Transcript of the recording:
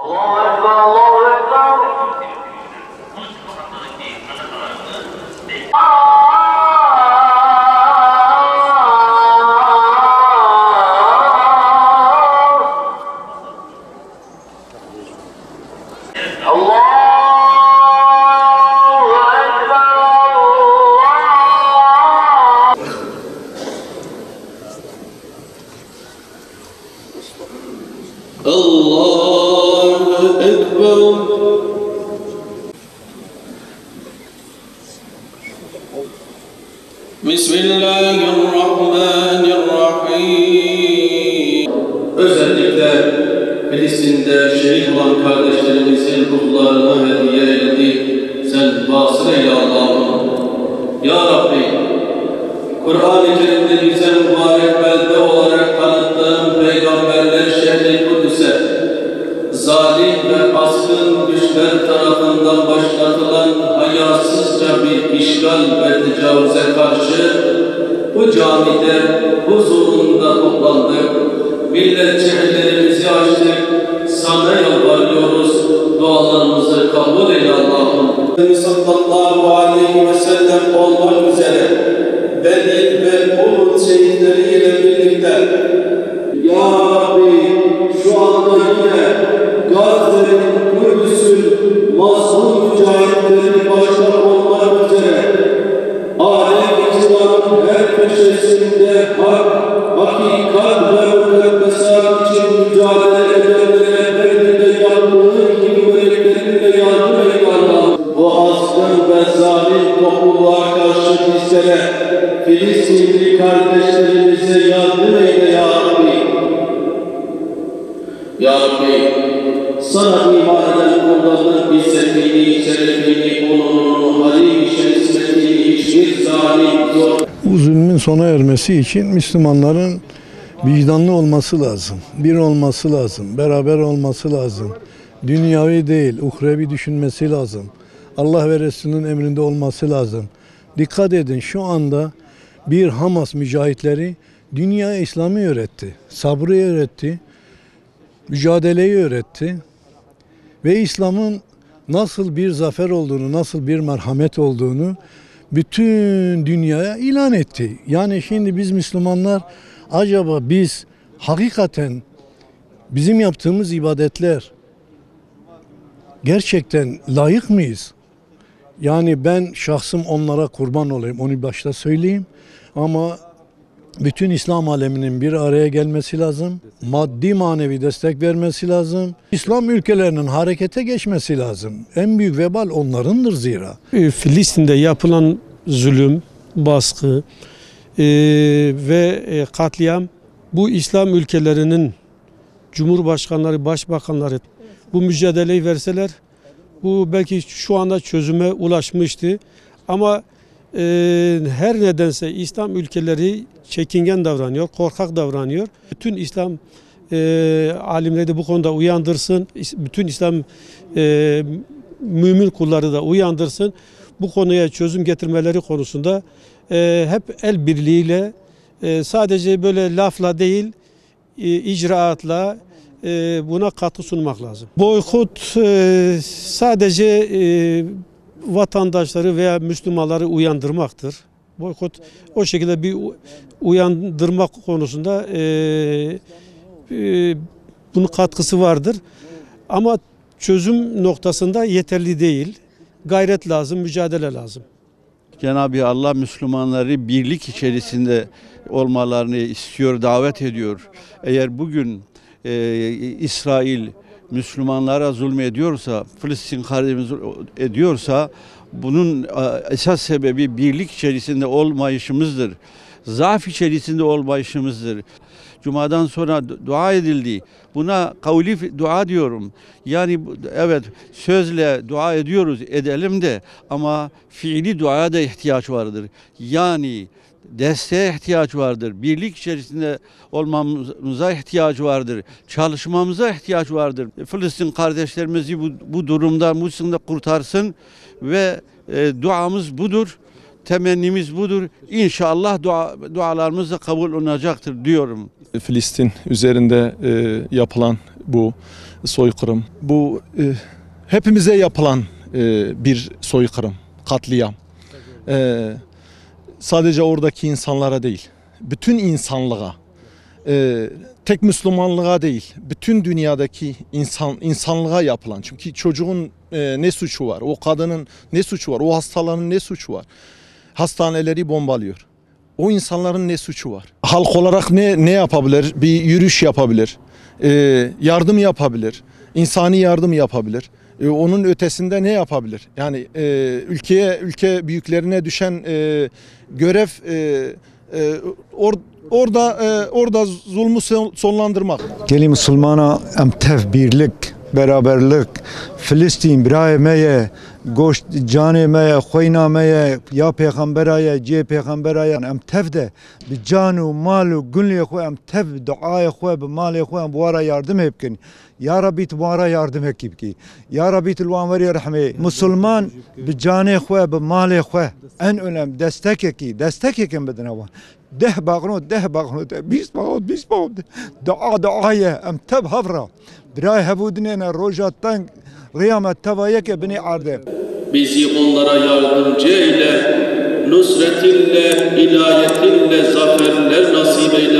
Allahu Ekber. Bismillahirrahmanirrahim. Özellikle Filistin'de şehit olan kardeşlerimizin ruhlarına hediye eyledik. Sen vasıl eyle Allah'ım. Ya Rabbi, Kur'an-ı Kerim'de bize mübarek belde olarak tanıttığın peygamberler şehri Kudüs'e zalim ve azgın güçler tarafından başlatılan hayasızca bir işgal ve tecavüze karşı bu camide huzurunda toplandık. Milletçe ellerimizi açtık. Sana yalvarıyoruz. Dualarımızı kabul eyle Allah'ım. Sallallahu aleyhi ve sellem olmak üzere Bedir ve Uhud şehitleriyle birlikte Ya Rabbi şu anda yine Gazze'nin, Kudüs'ün mazlum mücahitleri başta olmak üzere alem İslam'ın her köşesinde hak, hakikat ve mukaddesat için mücadele edenlere Bedir'de yaptığı gibi meleklerinde yardım eyle Allah'ım. Bu azgın ve zalim topluluğa karşı bizlere Filistinli kardeşlerimize yardım eyle Ya Rabbi. Ya Rabbi, sana iman eden kullarının izzetini, şerefini, onurunu, halil-i şerifetini hiçbir zalim zor. Bu zulmün sona ermesi için Müslümanların vicdanlı olması lazım, bir olması lazım, beraber olması lazım. Dünyavi değil, uhrevi düşünmesi lazım. Allah ve Resulünün emrinde olması lazım. Dikkat edin, şu anda bir Hamas mücahitleri dünyaya İslam'ı öğretti, sabrı öğretti, mücadeleyi öğretti ve İslam'ın nasıl bir zafer olduğunu, nasıl bir merhamet olduğunu bütün dünyaya ilan etti. Yani şimdi biz Müslümanlar acaba biz hakikaten bizim yaptığımız ibadetler gerçekten layık mıyız? Yani ben şahsım onlara kurban olayım, onu başta söyleyeyim. Ama bütün İslam aleminin bir araya gelmesi lazım. Maddi manevi destek vermesi lazım. İslam ülkelerinin harekete geçmesi lazım. En büyük vebal onlarındır zira. Filistin'de yapılan zulüm, baskı ve katliam bu İslam ülkelerinin cumhurbaşkanları, başbakanları bu mücadeleyi verseler bu belki şu anda çözüme ulaşmıştı. Ama her nedense İslam ülkeleri çekingen davranıyor, korkak davranıyor. Bütün İslam alimleri de bu konuda uyandırsın. Bütün İslam mümin kulları da uyandırsın. Bu konuya çözüm getirmeleri konusunda hep el birliğiyle sadece böyle lafla değil icraatla buna katkı sunmak lazım. Boykot sadece vatandaşları veya Müslümanları uyandırmaktır. Boykot o şekilde bir uyandırmak konusunda bunun katkısı vardır. Ama çözüm noktasında yeterli değil. Gayret lazım, mücadele lazım. Cenab-ı Allah Müslümanları birlik içerisinde olmalarını istiyor, davet ediyor. Eğer bugün İsrail Müslümanlara zulmediyorsa, Filistin kardeşimiz ediyorsa bunun esas sebebi birlik içerisinde olmayışımızdır. Zaaf içerisinde olmayışımızdır. Cuma'dan sonra dua edildi. Buna kavli dua diyorum. Yani evet sözle dua ediyoruz, edelim de ama fiili duaya da ihtiyaç vardır. Yani desteğe ihtiyaç vardır. Birlik içerisinde olmamıza ihtiyaç vardır. Çalışmamıza ihtiyaç vardır. Filistin kardeşlerimizi bu durumdan kurtarsın ve duamız budur. temennimiz budur. İnşallah dualarımız da kabul olunacaktır diyorum. Filistin üzerinde yapılan bu soykırım, bu hepimize yapılan bir soykırım, katliam. Sadece oradaki insanlara değil, bütün insanlığa, tek Müslümanlığa değil, bütün dünyadaki insanlığa yapılan. Çünkü çocuğun ne suçu var, o kadının ne suçu var, o hastaların ne suçu var? Hastaneleri bombalıyor. O insanların ne suçu var? Halk olarak ne yapabilir? Bir yürüyüş yapabilir, yardım yapabilir, insani yardım yapabilir. Onun ötesinde ne yapabilir? Yani ülke büyüklerine düşen görev orada zulmü sonlandırmak. Geli Müslümana em tev birlik, beraberlik, Filistin birayı meye, goşt canı meye, khoyna meye, ya peygamberaya, ce peygamberaya em tev de bi canu malu günlüğe koy em tev duaya koy bi mali koy bu ara yardım hepkin. Ya Rabbi bu ara yardım hep ki. Ya Rabbi tilvan veri rahme. Müslüman bi canı koy bi mali koy. En önemli destek ekin bedene var. ده باغنوت 20 باغنوت دعاية ام تب هفرا براي هبودنينا روجاتان قيامت تبايك بني عرضه. Bizi onlara yardımcı eyle, nusretinle, inayetinle zaferler nasip eyle.